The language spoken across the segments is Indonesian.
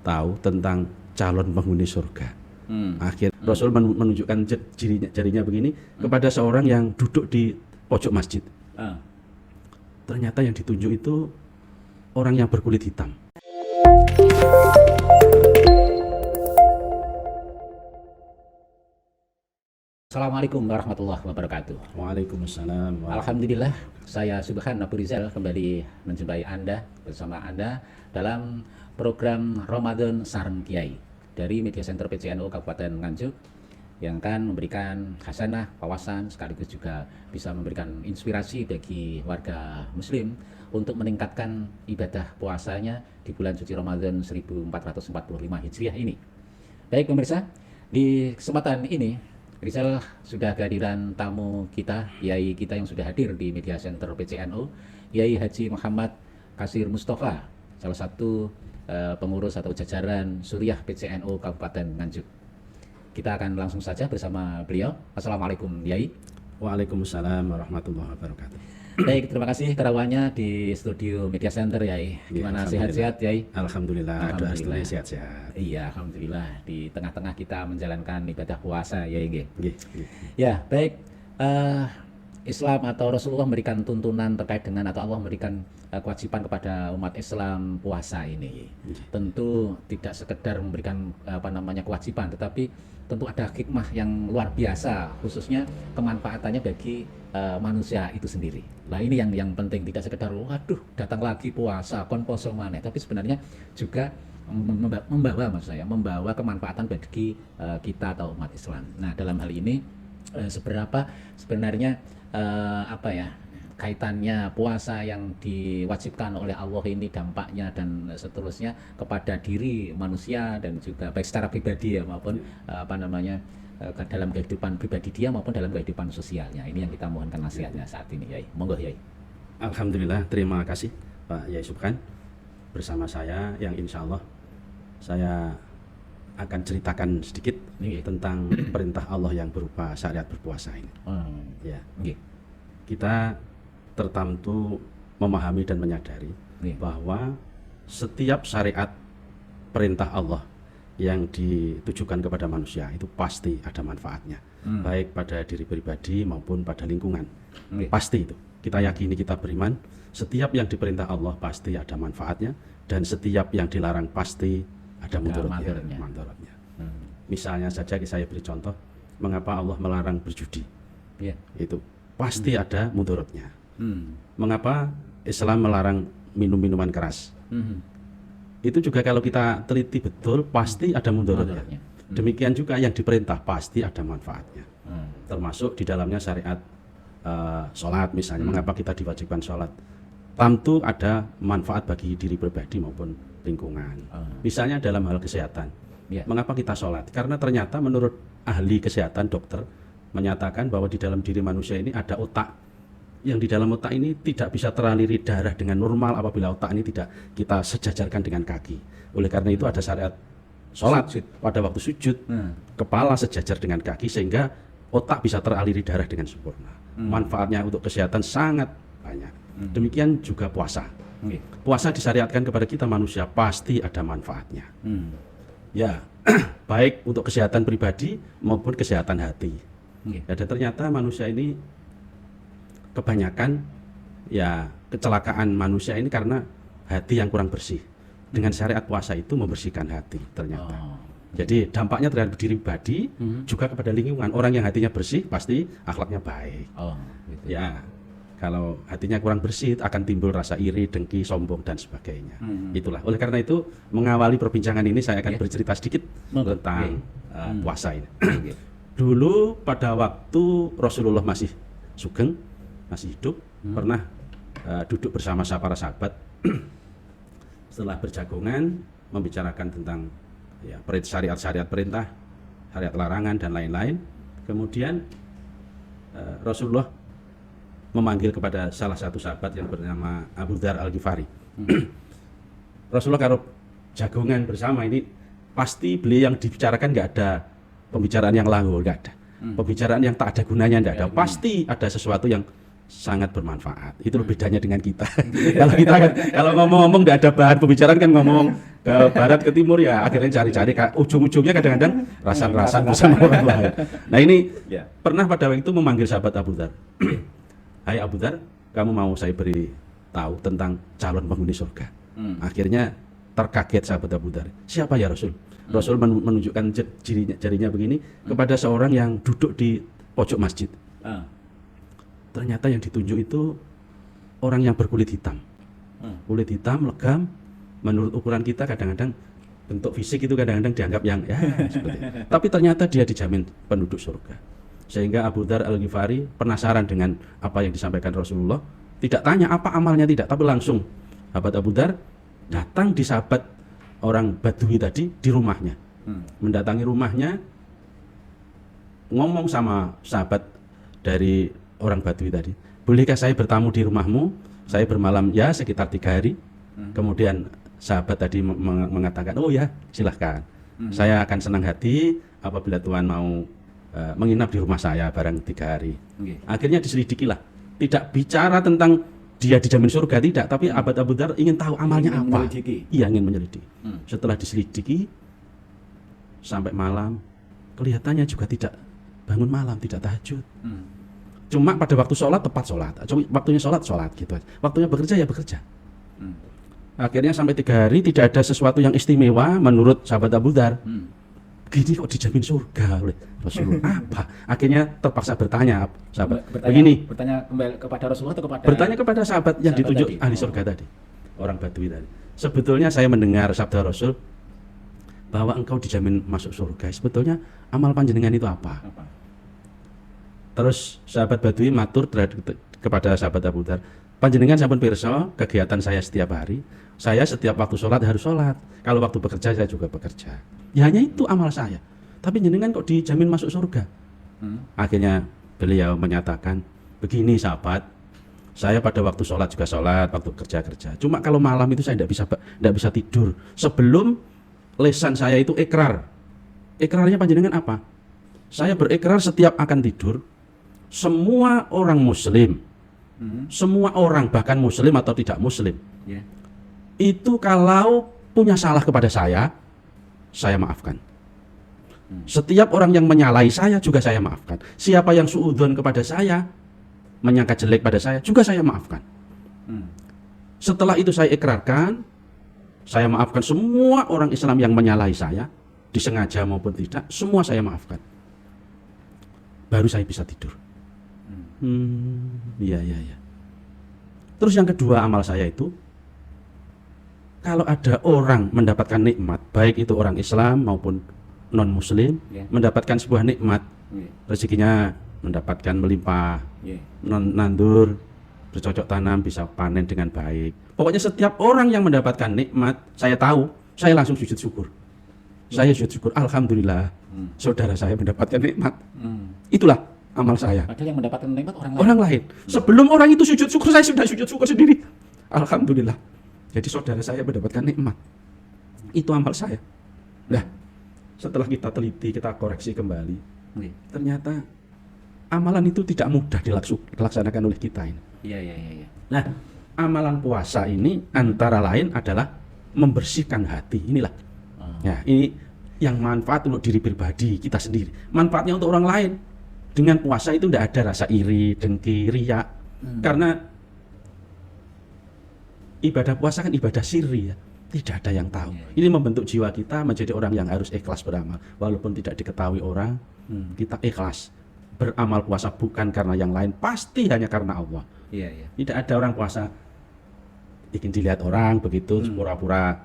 tahu tentang calon penghuni surga. Akhir Rasul menunjukkan jarinya begini kepada seorang yang duduk di pojok masjid. Ternyata yang ditunjuk itu orang yang berkulit hitam. Assalamualaikum warahmatullahi wabarakatuh. Waalaikumsalam. Alhamdulillah, saya Subhan Abu Rizal kembali menjumpai Anda bersama Anda dalam program Ramadan Sareng Kiai dari Media Center PCNU Kabupaten Nganjuk yang akan memberikan hasanah, wawasan, sekaligus juga bisa memberikan inspirasi bagi warga muslim untuk meningkatkan ibadah puasanya di bulan suci Ramadan 1445 Hijriah ini. Baik pemirsa, di kesempatan ini Rizal sudah kehadiran tamu kita, Yai kita yang sudah hadir di Media Center PCNU, Yai Haji Muhammad Kasir Mustafa, salah satu pengurus atau jajaran Suriah PCNU Kabupaten Nganjuk. Kita akan langsung saja bersama beliau. Assalamualaikum Yai. Waalaikumsalam warahmatullahi wabarakatuh. Baik, terima kasih kerawannya di studio Media Center Yai. Gimana, sehat-sehat Yai? Alhamdulillah, doa sehat-sehat. Iya, alhamdulillah di tengah-tengah kita menjalankan ibadah puasa Yai. Nggih. Ya, baik. Islam atau Rasulullah memberikan tuntunan terkait dengan atau Allah memberikan kewajiban kepada umat Islam puasa ini. Tentu tidak sekedar memberikan kewajiban, tetapi tentu ada hikmah yang luar biasa, khususnya kemanfaatannya bagi manusia itu sendiri. Nah, ini yang penting, tidak sekedar waduh datang lagi puasa kon poso maneh, tapi sebenarnya juga membawa kemanfaatan bagi kita atau umat Islam. Nah, dalam hal ini seberapa sebenarnya kaitannya puasa yang diwajibkan oleh Allah ini, dampaknya dan seterusnya kepada diri manusia dan juga baik secara pribadi ya maupun dalam kehidupan pribadi dia maupun dalam kehidupan sosialnya. Ini yang kita mohonkan nasihatnya saat ini, Yai. Monggo, Yai. Alhamdulillah, terima kasih Pak Yai Subhan. Bersama saya yang insya Allah saya akan ceritakan sedikit tentang perintah Allah yang berupa syariat berpuasa ini. Ya. Kita tertentu memahami dan menyadari bahwa setiap syariat perintah Allah yang ditujukan kepada manusia itu pasti ada manfaatnya, baik pada diri pribadi maupun pada lingkungan. Pasti itu. Kita yakini, kita beriman, setiap yang diperintah Allah pasti ada manfaatnya, dan setiap yang dilarang pasti ada mudaratnya. Misalnya saja saya beri contoh, mengapa Allah melarang berjudi? Itu pasti ada mudaratnya. Mengapa Islam melarang minum-minuman keras? Itu juga kalau kita teliti betul pasti ada mudaratnya. Demikian juga yang diperintah pasti ada manfaatnya. Termasuk di dalamnya syariat sholat misalnya. Mengapa kita diwajibkan sholat? Tentu ada manfaat bagi diri pribadi maupun lingkungan. Misalnya dalam hal kesehatan. Mengapa kita sholat? Karena ternyata menurut ahli kesehatan, dokter menyatakan bahwa di dalam diri manusia ini ada otak, yang di dalam otak ini tidak bisa teraliri darah dengan normal apabila otak ini tidak kita sejajarkan dengan kaki. Oleh karena itu ada syariat sholat pada waktu sujud, kepala sejajar dengan kaki sehingga otak bisa teraliri darah dengan sempurna. Manfaatnya untuk kesehatan sangat banyak. Demikian juga puasa. Puasa disyariatkan kepada kita manusia pasti ada manfaatnya. Ya, baik untuk kesehatan pribadi maupun kesehatan hati. Dan ternyata manusia ini kebanyakan kecelakaan manusia ini karena hati yang kurang bersih. Dengan syariat puasa itu membersihkan hati ternyata. Jadi dampaknya terhadap diri pribadi juga kepada lingkungan. Orang yang hatinya bersih pasti akhlaknya baik. Ya, kalau hatinya kurang bersih akan timbul rasa iri, dengki, sombong dan sebagainya. Itulah. Oleh karena itu mengawali perbincangan ini saya akan bercerita sedikit tentang puasa ini. Dulu pada waktu Rasulullah masih sugeng, masih hidup, pernah duduk bersama para sahabat setelah berjagongan membicarakan tentang syariat-syariat perintah, syariat larangan dan lain-lain. Kemudian Rasulullah memanggil kepada salah satu sahabat yang bernama Abu Dzar Al-Ghifari. Rasulullah kalau jagongan bersama ini pasti beliau yang dibicarakan nggak ada pembicaraan yang lahul, nggak ada. Pembicaraan yang tak ada gunanya nggak ada. Pasti ada sesuatu yang sangat bermanfaat. Itu bedanya dengan kita. Kalau kita kan kalau ngomong-ngomong tidak ada bahan pembicaraan kan ngomong ke barat ke timur ya akhirnya cari-cari ujung-ujungnya kadang-kadang rasan-rasan bersama orang lain. Nah ini pernah pada waktu itu memanggil sahabat Abu Dzar. Hai Abu Dzar, kamu mau saya beri tahu tentang calon penghuni surga. Akhirnya terkaget sahabat Abu Dzar. Siapa ya Rasul? Rasul menunjukkan jarinya begini kepada seorang yang duduk di pojok masjid. Ternyata yang ditunjuk itu orang yang berkulit hitam. Kulit hitam, legam. Menurut ukuran kita kadang-kadang bentuk fisik itu kadang-kadang dianggap yang ya seperti itu. Tapi ternyata dia dijamin penduduk surga. Sehingga Abu Dzar Al-Ghifari penasaran dengan apa yang disampaikan Rasulullah. Tidak tanya apa amalnya tidak, tapi langsung sahabat Abu Dzar datang di sahabat orang Badui tadi di rumahnya. Mendatangi rumahnya, ngomong sama sahabat dari orang Badui tadi, bolehkah saya bertamu di rumahmu? Saya bermalam ya sekitar 3 hari. Kemudian sahabat tadi mengatakan, oh ya silahkan. Saya akan senang hati apabila Tuhan mau menginap di rumah saya barang 3 hari. Akhirnya diselidikilah. Tidak bicara tentang dia dijamin surga, tidak. Tapi abad Abu Dzar ingin tahu amalnya apa. Iya, ingin menyelidiki. Setelah diselidiki sampai malam, kelihatannya juga tidak bangun malam, tidak tahajud. Cuma pada waktu sholat tepat sholat, waktunya sholat gitu aja. Waktunya bekerja ya bekerja. Akhirnya sampai 3 hari tidak ada sesuatu yang istimewa menurut sahabat Abu Dzar. Gini kok dijamin surga oleh Rasulullah apa? Akhirnya terpaksa bertanya sahabat. Bertanya kembali kepada Rasulullah atau kepada? Bertanya kepada sahabat yang ditunjuk ahli surga tadi, orang Badui tadi. Sebetulnya saya mendengar sabda Rasul bahwa engkau dijamin masuk surga. Sebetulnya amal panjenengan itu apa? Terus sahabat Badui matur kepada sahabat Abu Dzar, panjenengan sampun pirsa kegiatan saya setiap hari. Saya setiap waktu sholat harus sholat. Kalau waktu bekerja saya juga bekerja. Ya hanya itu amal saya. Tapi jenengan kok dijamin masuk surga? Akhirnya beliau menyatakan, begini sahabat, saya pada waktu sholat juga sholat, waktu kerja. Cuma kalau malam itu saya tidak bisa tidur. Sebelum lisan saya itu ikrar. Ikrarnya panjenengan apa? Saya berikrar setiap akan tidur, semua orang muslim, semua orang bahkan muslim atau tidak muslim, itu kalau punya salah kepada saya maafkan. Setiap orang yang menyalahi saya juga saya maafkan. Siapa yang suudzon kepada saya, menyangka jelek pada saya, juga saya maafkan. Setelah itu saya ikrarkan, saya maafkan semua orang Islam yang menyalahi saya, disengaja maupun tidak, semua saya maafkan. Baru saya bisa tidur. Iya. Terus yang kedua amal saya itu, kalau ada orang mendapatkan nikmat, baik itu orang Islam maupun non-muslim, mendapatkan sebuah nikmat, rezekinya mendapatkan melimpah, nandur, bercocok tanam, bisa panen dengan baik. Pokoknya setiap orang yang mendapatkan nikmat, saya tahu, saya langsung sujud syukur. Saya sujud syukur, alhamdulillah, saudara saya mendapatkan nikmat. Itulah amal saya. Padahal yang mendapatkan nikmat orang lain. Sebelum orang itu sujud syukur, saya sudah sujud syukur sendiri. Alhamdulillah. Jadi saudara saya mendapatkan nikmat. Itu amal saya. Nah, setelah kita teliti, kita koreksi kembali, ternyata amalan itu tidak mudah dilaksanakan oleh kita ini. Iya. Nah, amalan puasa ini antara lain adalah membersihkan hati. Inilah. Ya, ini yang manfaat untuk diri pribadi kita sendiri. Manfaatnya untuk orang lain. Dengan puasa itu tidak ada rasa iri, dengki, riya. Karena ibadah puasa kan ibadah sirri ya. Tidak ada yang tahu. Ini membentuk jiwa kita menjadi orang yang harus ikhlas beramal. Walaupun tidak diketahui orang, kita ikhlas. Beramal puasa bukan karena yang lain, pasti hanya karena Allah. Tidak ada orang puasa ingin dilihat orang begitu, pura-pura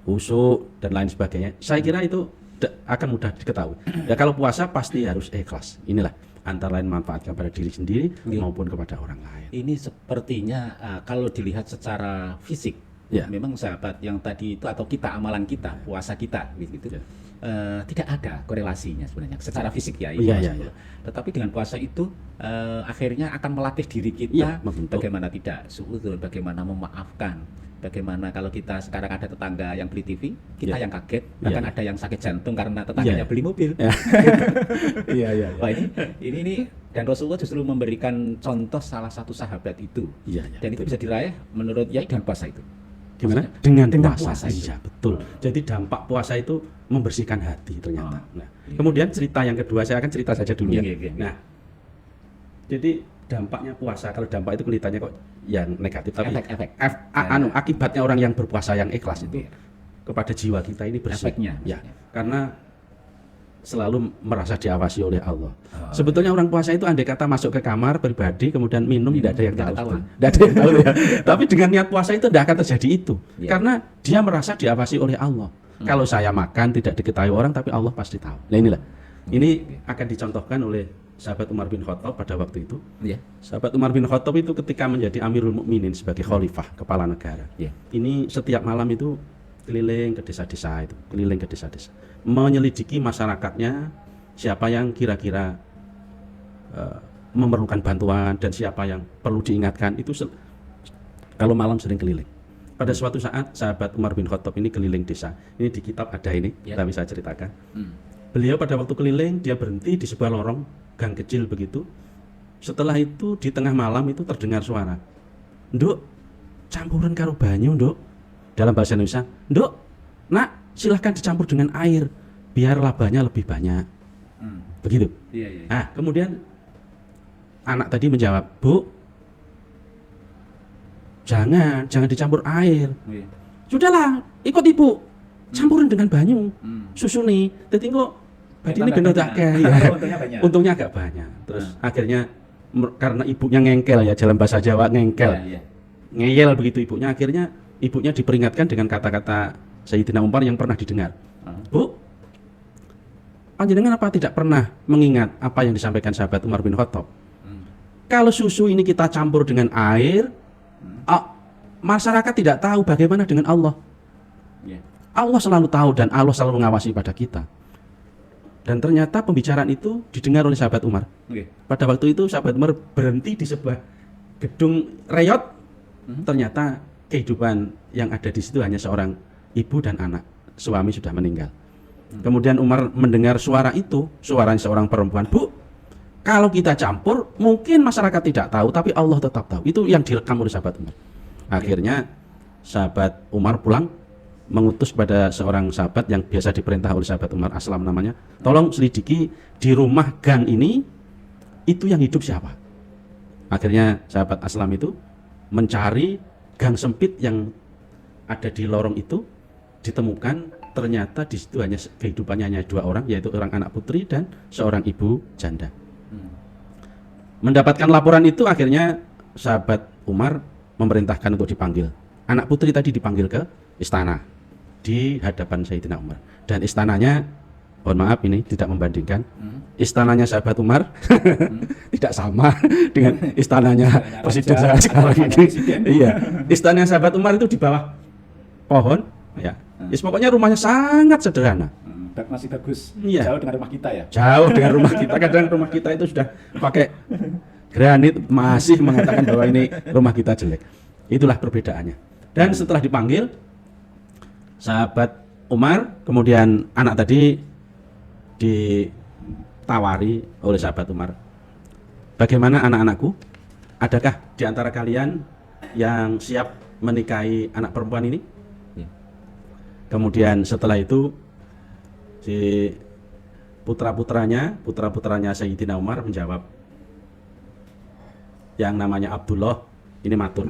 khusyuk dan lain sebagainya. Saya kira itu akan mudah diketahui. Ya kalau puasa pasti harus ikhlas. Inilah antara lain manfaat kepada diri sendiri maupun kepada orang lain. Ini sepertinya kalau dilihat secara fisik, memang sahabat yang tadi itu atau kita amalan kita, puasa kita gitu. Tidak ada korelasinya sebenarnya secara fisik ya. Tetapi dengan puasa itu akhirnya akan melatih diri kita bagaimana tidak suudzon, bagaimana memaafkan, bagaimana kalau kita sekarang ada tetangga yang beli TV, kita Iya. yang kaget, bahkan Iya. ada yang sakit jantung karena tetangganya Iya. beli mobil. Iya, iya. Wah, ini dan Rasulullah justru memberikan contoh salah satu sahabat itu. Iya, iya. Dan itu bisa diraih menurut Yai dengan puasa itu. Gimana? Maksudnya, Dengan puasa itu. Iya, betul. Jadi dampak puasa itu membersihkan hati ternyata. Oh, Nah, iya. kemudian cerita yang kedua, saya akan cerita saja dulu ya. Iya, iya, iya. Nah, jadi dampaknya puasa, kalau dampak itu kelihatannya kok yang negatif, tapi Efek-efek. akibatnya orang yang berpuasa yang ikhlas itu Iya. kepada jiwa kita ini bersih. Efeknya, Ya, maksudnya. karena selalu merasa diawasi oleh Allah. Oh, Sebetulnya orang puasa itu andai kata masuk ke kamar pribadi kemudian minum tidak ada yang Tidak tahu. ketahuan. Tidak ada yang tahu ya. Tapi dengan niat puasa itu tidak akan terjadi itu. Iya. Karena dia merasa diawasi oleh Allah. Kalau saya makan tidak diketahui orang tapi Allah pasti tahu. Nah inilah. Ini akan dicontohkan oleh sahabat Umar bin Khattab pada waktu itu. Iya. Sahabat Umar bin Khattab itu ketika menjadi Amirul Mukminin sebagai khalifah, kepala negara. Iya. Ini setiap malam itu keliling ke desa-desa itu, keliling ke desa-desa, menyelidiki masyarakatnya, siapa yang kira-kira memerlukan bantuan dan siapa yang perlu diingatkan itu kalau malam sering keliling. Pada suatu saat sahabat Umar bin Khattab ini keliling desa. Ini di kitab ada ini, Ya. kita bisa ceritakan. Hmm. Beliau pada waktu keliling dia berhenti di sebuah lorong gang kecil begitu. Setelah itu di tengah malam itu terdengar suara, "Nduk, campuran karo banyu, Nduk." Dalam bahasa Indonesia, "Nduk, nak, silahkan dicampur dengan air biar labanya lebih banyak." Hmm. Begitu. Iya, iya. Nah, kemudian anak tadi menjawab, "Bu, jangan dicampur air. Iya. Sudahlah, ikut ibu, campurin dengan banyu, Hmm. susu nih. Jadi kok badine Tambah bener banyak. tak kayak ya." Untungnya banyak. Untungnya agak banyak. Terus akhirnya karena ibunya ngengkel ya, dalam bahasa Jawa ngengkel, Iya, iya. ngeyel begitu ibunya. Akhirnya ibunya diperingatkan dengan kata-kata Sayyidina Umar yang pernah didengar. Ah. "Bu, panjenengan apa tidak pernah mengingat apa yang disampaikan sahabat Umar bin Khattab? Hmm. Kalau susu ini kita campur dengan air, masyarakat tidak tahu bagaimana dengan Allah. Iya. Allah selalu tahu dan Allah selalu mengawasi pada kita." Dan ternyata pembicaraan itu didengar oleh sahabat Umar. Oke. Pada waktu itu sahabat Umar berhenti di sebuah gedung reyot. Ternyata kehidupan yang ada di situ hanya seorang ibu dan anak. Suami sudah meninggal. Kemudian Umar mendengar suara itu, suara seorang perempuan, "Bu, kalau kita campur mungkin masyarakat tidak tahu tapi Allah tetap tahu." Itu yang direkam oleh sahabat Umar. Akhirnya sahabat Umar pulang mengutus kepada seorang sahabat yang biasa diperintah oleh sahabat Umar, Aslam namanya, "Tolong selidiki di rumah gang ini itu yang hidup siapa." Akhirnya sahabat Aslam itu mencari gang sempit yang ada di lorong itu, ditemukan ternyata di situ hanya kehidupannya hanya dua orang, yaitu orang anak putri dan seorang ibu janda. Mendapatkan laporan itu akhirnya sahabat Umar memerintahkan untuk dipanggil. Anak putri tadi dipanggil ke istana di hadapan Sayyidina Umar. Dan istananya, mohon maaf ini tidak membandingkan, istananya sahabat Umar tidak sama dengan istananya presiden saat sekarang ini. Iya, istananya sahabat Umar itu di bawah pohon, ya. Pokoknya rumahnya sangat sederhana. Masih bagus. Iya. Jauh dengan rumah kita ya. Jauh dengan rumah kita. Kadang rumah kita itu sudah pakai granit, masih mengatakan bahwa ini rumah kita jelek. Itulah perbedaannya. Dan setelah dipanggil sahabat Umar, kemudian anak tadi ditawari oleh sahabat Umar, "Bagaimana anak-anakku? Adakah di antara kalian yang siap menikahi anak perempuan ini?" Ya. Kemudian setelah itu si putra-putranya Sayyidina Umar menjawab. Yang namanya Abdullah ini matur.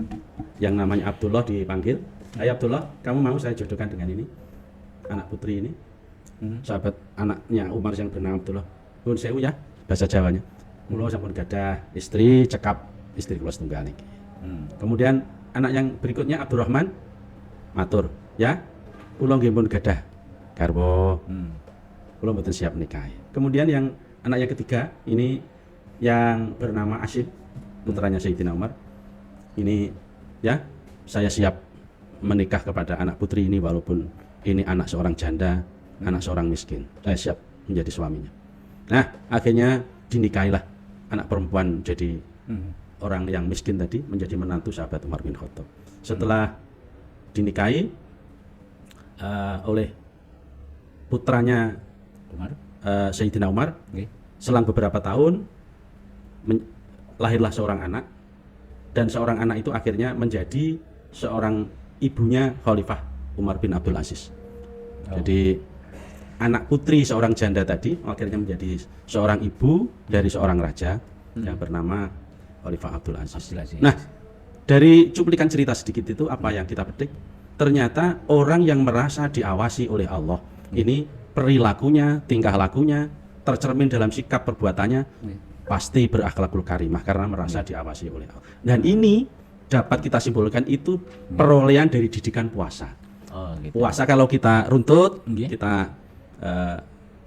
Yang namanya Abdullah dipanggil, "Hai Abdullah, kamu mau saya jodohkan dengan ini? Anak putri ini." Sahabat anaknya Umar yang bernama Abdullah, "Nuwun sewu ya," bahasa Jawanya. "Kula sampun gadah istri, cekap istri kula setunggal niki." Kemudian anak yang berikutnya Abdurrahman matur, "Ya, kula nggih pun gadah garwa. Kula mboten siap nikahi." Kemudian yang anak yang ketiga ini yang bernama Asyid, putranya Sayyidina Umar. "Ini ya, saya siap menikah kepada anak putri ini walaupun ini anak seorang janda, anak seorang miskin. Saya siap menjadi suaminya." Nah, akhirnya dinikahilah anak perempuan jadi orang yang miskin tadi menjadi menantu sahabat Umar bin Khattab. Setelah dinikahi oleh putranya Umar. Sayyidina Umar. Nggih. Selang beberapa tahun lahirlah seorang anak, dan seorang anak itu akhirnya menjadi seorang ibunya Khalifah Umar bin Abdul Aziz. Jadi anak putri seorang janda tadi akhirnya menjadi seorang ibu dari seorang raja yang bernama Khalifah Abdul Aziz. Nah, dari cuplikan cerita sedikit itu apa yang kita petik? Ternyata orang yang merasa diawasi oleh Allah ini perilakunya, tingkah lakunya tercermin dalam sikap perbuatannya pasti berakhlakul karimah karena merasa diawasi oleh Allah. Dan ini dapat kita simpulkan itu perolehan dari didikan puasa. Oh, gitu. Puasa kalau kita runtut, kita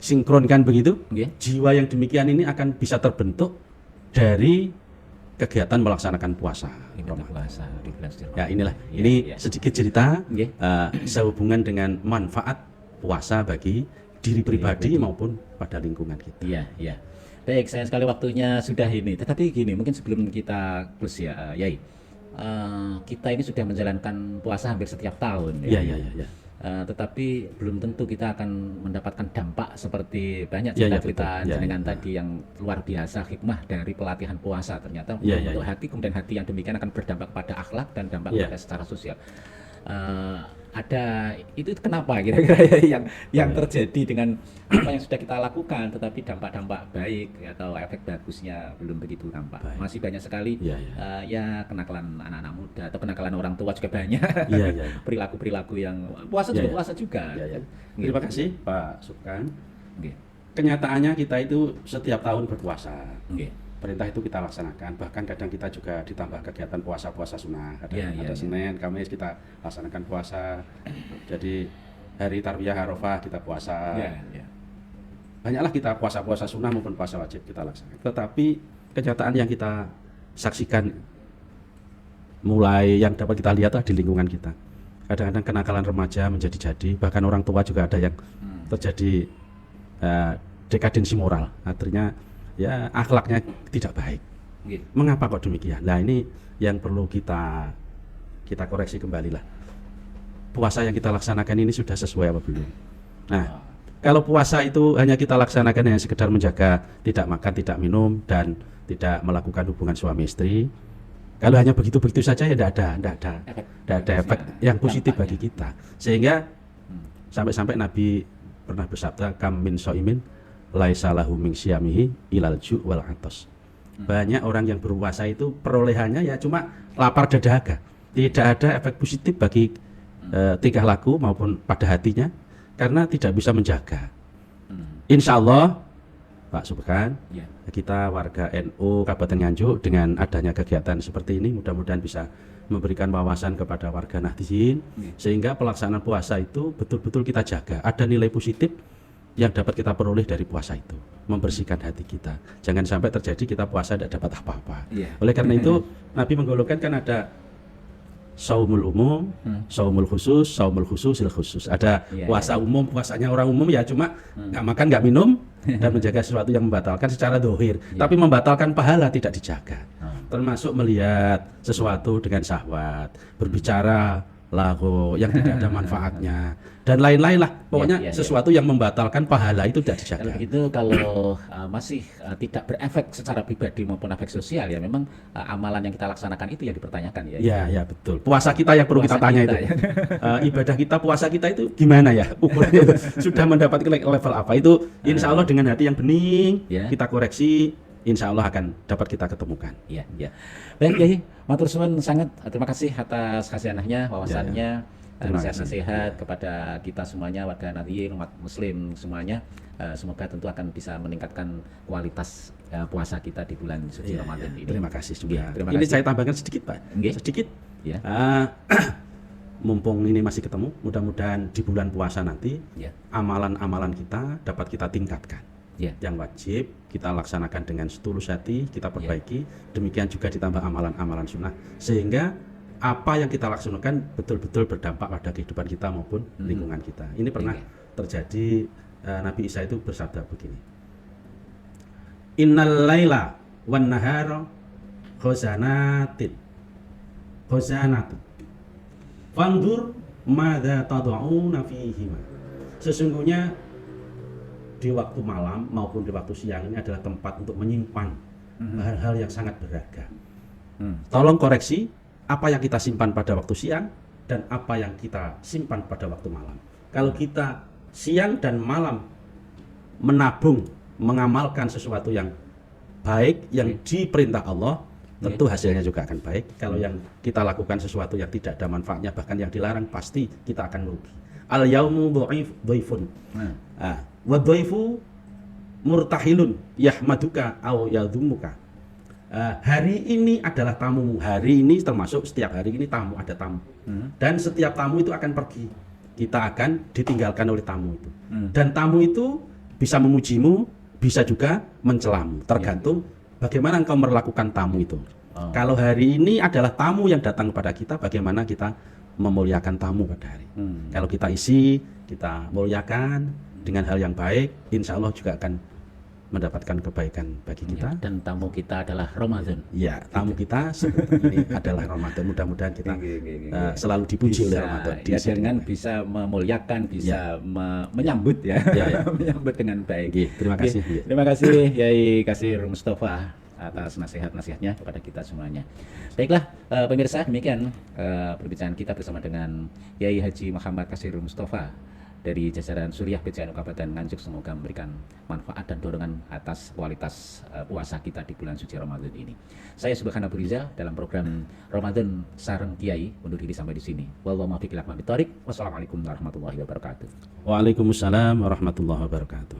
sinkronkan begitu, jiwa yang demikian ini akan bisa terbentuk dari kegiatan melaksanakan puasa. Puasa di bulan suci Ramadan. Ya inilah, Ya, ini ya. sedikit cerita sehubungan dengan manfaat puasa bagi diri pribadi maupun pada lingkungan kita. Iya, iya. Baik, sayang sekali waktunya sudah ini. Tetapi gini, mungkin sebelum kita close ya, Yai. Kita ini sudah menjalankan puasa hampir setiap tahun. Iya, iya, iya. Tetapi belum tentu kita akan mendapatkan dampak seperti banyak Ya, ya, cerita-cerita betul. Ya, jenengan ya. tadi yang luar biasa hikmah dari pelatihan puasa. Ternyata Ya, ya, untuk ya. hati, kemudian hati yang demikian akan berdampak pada akhlak dan dampak Ya. pada secara sosial. Ada itu kenapa kira-kira yang terjadi dengan apa yang sudah kita lakukan, tetapi dampak-dampak baik atau efek bagusnya belum begitu tampak. Baik. Masih banyak sekali Ya, ya. ya kenakalan anak-anak muda atau kenakalan orang tua juga banyak. Iya, iya. Perilaku-perilaku yang puasa Ya, juga ya. puasa juga. Ya, ya. Gitu. Terima kasih Pak Subkan. Oke. Kenyataannya kita itu setiap tahun berpuasa. Oke. Perintah itu kita laksanakan, bahkan kadang kita juga ditambah kegiatan puasa-puasa sunnah. Ya, Ada ya, Senin, Kamis kita laksanakan puasa. Jadi hari Tarwiyah Arafah kita puasa. Ya, ya. Banyaklah kita puasa-puasa sunnah maupun puasa wajib kita laksanakan. Tetapi kenyataan yang kita saksikan mulai yang dapat kita lihat di lingkungan kita. Kadang-kadang kenakalan remaja menjadi jadi, bahkan orang tua juga ada yang terjadi dekadensi moral. Artinya ya akhlaknya tidak baik. Gitu. Mengapa kok demikian? Nah ini yang perlu kita koreksi kembali lah. Puasa yang kita laksanakan ini sudah sesuai apa belum? Nah, kalau puasa itu hanya kita laksanakan hanya sekedar menjaga tidak makan, tidak minum, dan tidak melakukan hubungan suami istri. Kalau hanya begitu-begitu saja ya tidak ada efek yang positif bagi kita. Sehingga sampai-sampai Nabi pernah bersabda, kam min so'imin laisa lahu min siyamihi ilal ju' wal atos. Banyak orang yang berpuasa itu perolehannya ya cuma lapar dan dahaga. Tidak ada efek positif bagi tingkah laku maupun pada hatinya karena tidak bisa menjaga. Insya Allah Pak Subhan, Ya. kita warga NU Kabupaten Nganjuk dengan adanya kegiatan seperti ini mudah-mudahan bisa memberikan wawasan kepada warga Nahdliyin sehingga pelaksanaan puasa itu betul-betul kita jaga. Ada nilai positif yang dapat kita peroleh dari puasa itu, membersihkan hati kita. Jangan sampai terjadi kita puasa tidak dapat apa-apa. Iya. Oleh karena itu Nabi menggolongkan kan ada saumul umum, saumul khususil khusus. Ada Iya, puasa umum, puasanya orang umum ya cuma nggak makan, nggak minum dan menjaga sesuatu yang membatalkan secara dohir. Tapi membatalkan pahala tidak dijaga. Termasuk melihat sesuatu dengan syahwat, berbicara lagu yang tidak ada manfaatnya dan lain-lain lah. Pokoknya Ya, ya, ya. sesuatu yang membatalkan pahala itu tidak dijaga. Kalau begitu, kalau masih tidak berefek secara pribadi maupun efek sosial, ya memang amalan yang kita laksanakan itu yang dipertanyakan ya. Ya, ya betul. Puasa kita yang perlu kita Puasa tanya kita, itu. ya. Ibadah kita, puasa kita itu gimana ya? Ukurannya itu sudah mendapatkan level apa? Itu insya Allah dengan hati yang bening, Ya. kita koreksi, insya Allah akan dapat kita ketemukan. Iya, iya. Baik, Yai, matur suwun sangat. Terima kasih atas kasihanahnya, wawasannya, Terima kasih. nasihat-nasihat kepada kita semuanya, warga Nahdliyin, umat Muslim semuanya. Semoga tentu akan bisa meningkatkan kualitas puasa kita di bulan suci Iya, Ramadan iya. ini. Terima kasih juga. Iya, terima Ini kasih. saya tambahkan sedikit Pak, Nggih. sedikit. Ya, Mumpung ini masih ketemu, mudah-mudahan di bulan puasa nanti ya, amalan-amalan kita dapat kita tingkatkan. ya. Yang wajib kita laksanakan dengan setulus hati, kita perbaiki. Demikian juga ditambah amalan-amalan sunnah, sehingga apa yang kita laksanakan betul-betul berdampak pada kehidupan kita maupun lingkungan kita. Ini pernah terjadi. Nabi Isa itu bersabda begini, Innal laila wan nahara khazanatun Fandur madza tad'una fihima. Sesungguhnya di waktu malam maupun di waktu siang ini adalah tempat untuk menyimpan hal-hal yang sangat berharga. Tolong koreksi apa yang kita simpan pada waktu siang dan apa yang kita simpan pada waktu malam. Kalau kita siang dan malam menabung, mengamalkan sesuatu yang baik, yang diperintah Allah, tentu hasilnya juga akan baik. Kalau yang kita lakukan sesuatu yang tidak ada manfaatnya, bahkan yang dilarang, pasti kita akan merugi. Al yaumu dhaifun. Wa dhaifu murtahilun yahmaduka aw yadhumuka. Hari ini adalah tamumu. Hari ini termasuk setiap hari ini tamu, ada tamu. Dan setiap tamu itu akan pergi. Kita akan ditinggalkan oleh tamu itu. Dan tamu itu bisa memujimu, bisa juga mencelamu. Tergantung bagaimana engkau memperlakukan tamu itu. Kalau hari ini adalah tamu yang datang kepada kita, bagaimana kita memuliakan tamu pada hari. Kalau kita isi, kita muliakan dengan hal yang baik, insya Allah juga akan mendapatkan kebaikan bagi kita. Dan tamu kita adalah Ramadan. Ya, tamu kita seperti ini adalah Ramadan. Mudah-mudahan kita selalu dipuji oleh Ramadan. Ya, dengan bisa memuliakan, bisa menyambut ya, menyambut dengan baik. Terima kasih. Terima kasih Yai Kasir Mustafa atas nasihat-nasihatnya kepada kita semuanya. Baiklah pemirsa, demikian perbincangan kita bersama dengan Yai Haji Muhammad Kasir Mustafa dari jajaran Suriah PCNU Kabupaten Nganjuk. Semoga memberikan manfaat dan dorongan atas kualitas puasa kita di bulan suci Ramadan ini. Saya Subhan Abu Rizal dalam program Ramadan Sareng Kiai undur diri sampai di sini. Wallahu muwaffiq ila aqwamit thoriq. Wassalamualaikum warahmatullahi wabarakatuh. Waalaikumsalam warahmatullahi wabarakatuh.